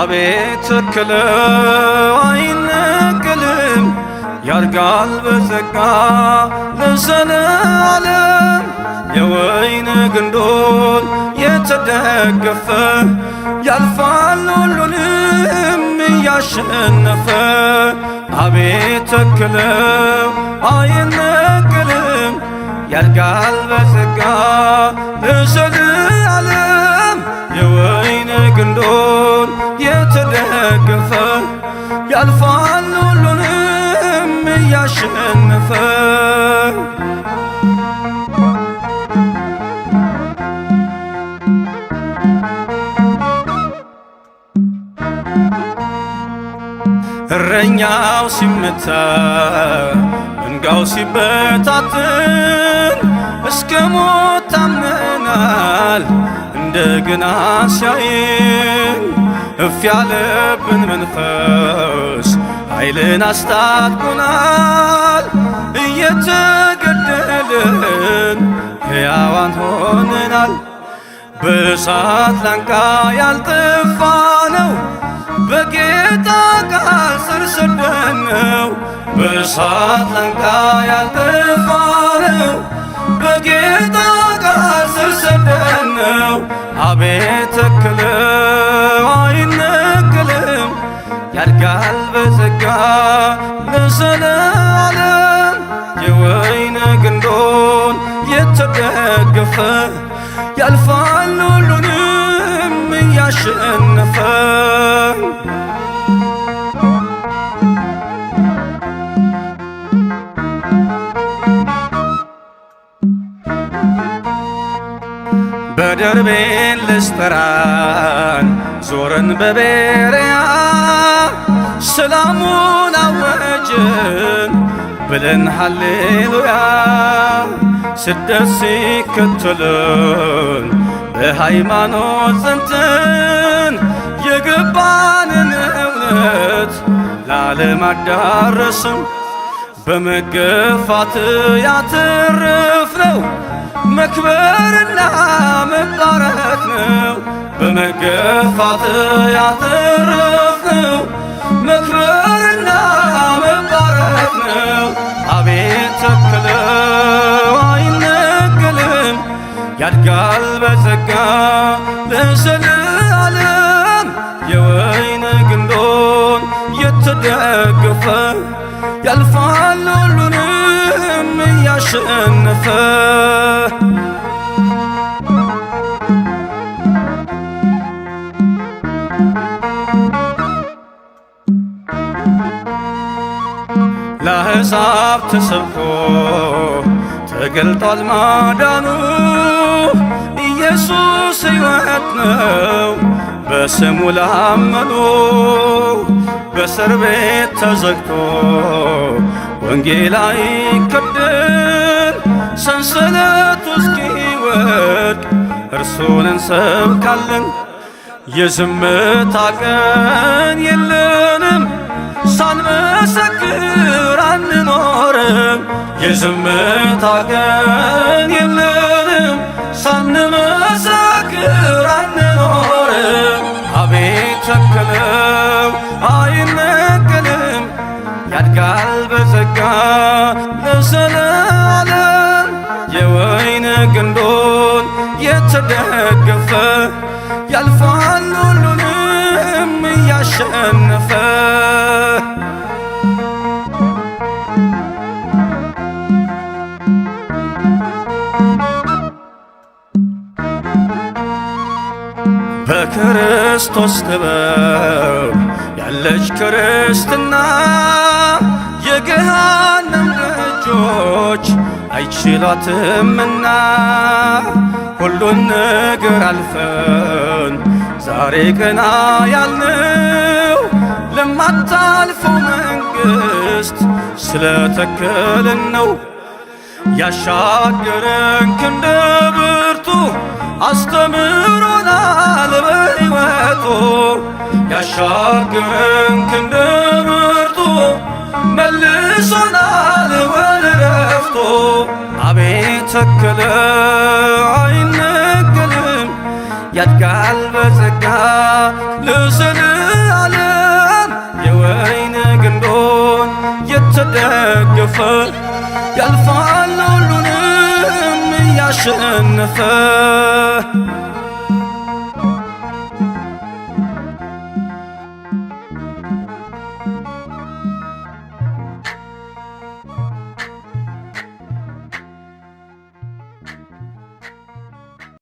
አቤት ተክለው አይነቀልም ያድጋል በጸጋ ለዘለዓለም የወይን ግንዱን የተደገፈ ያልፋል ሁሉንም እያሸነፈ አቤት ተክለው አይነቀልም ያድጋል በጸጋ ለዘለዓለም የወይን ግንዱን የተደገፈ ያልፋል ሁሉንም እያሸነፈ እረኛው ሲመታ መንጋው ሲበታትን እስከ ሞት ታምነናል እንደገና ሲያየን እፍ ያለብን መንፈስ ኃይልን አስታጥቆናል እየተገደልን ሕያዋን ሆነናል በእሳት ላንቃ ያልጠፋ ነው በጌታ ቃል ስር ሰደድነው በእሳት ላንቃ ያልጠፋ ነው በጌታ ቃል ስር ሰደድነው አቤት ተክለው አይነቀልም ያድጋል በጸጋ ለዘለዓለም የወይን ግንዱን የተደገፈ ያልፋል ሁሉንም እያሸነፈ በደርቤን ልስጥራን ዞረን በቤርያ ሰላሙን አወጅን ብለን ሃሌሉያ ስደት ሲከተልን በሃይማኖት ጸንተን የገባንን እውነት ለዓለም አዳረስን በመገፋት ያተረፍነው መክበርና መባረክ ነው በመገፋት ያተረፍነው መክበርና መባረክ ነው አቤት ተክለው አይነቀልም ያድጋል በጸጋ ለዘለዓለም የወይን ግንዱን የተደገፈ ያልፋል ሁሉንም እያሸነፈ ለአሕዛብ ተሰብኮ ተገልጧል ማዳኑ ኢየሱስ ሕይወት ነው በስሙ ላመኑ በእስር ቤት ተዘግቶ ወንጌል አይከደን ሰንሰለቱ እስኪወድቅ እርሱን እንሰብካለን የዝምታ ቀን የለንም ሳንመሰክር አንኖርም የዝምታ ቀን የለንም ሳንመሰክር አንኖርም አቤት ተክለው አይነቀልም ያድጋል በጸጋ ለዘለዓለም የወይን ግንዱን የተደገፈ ያልፋል ሁሉንም እያሸነፈ በክርስቶስ ጥበብ ያለች ክርስትና የገሃነም ደጆች አይችሏትምና ሁሉን ነገር አልፈን ዛሬ ቀና ያልነው ለማታልፈው መንግሥት ስለተከልን ነው ያሻገረን ክንደ ብርቱ አስተምሮናል በሕይወቱ ያሻገረን ክንደ ብርቱ መልሶናል ወደ ዕረፍቱ አቤት ተክለው አይነቀልም ያድጋል በጸጋ ለዘለዓለም የተደገፈ ያልፋል ሁሉንም እያሸነፈ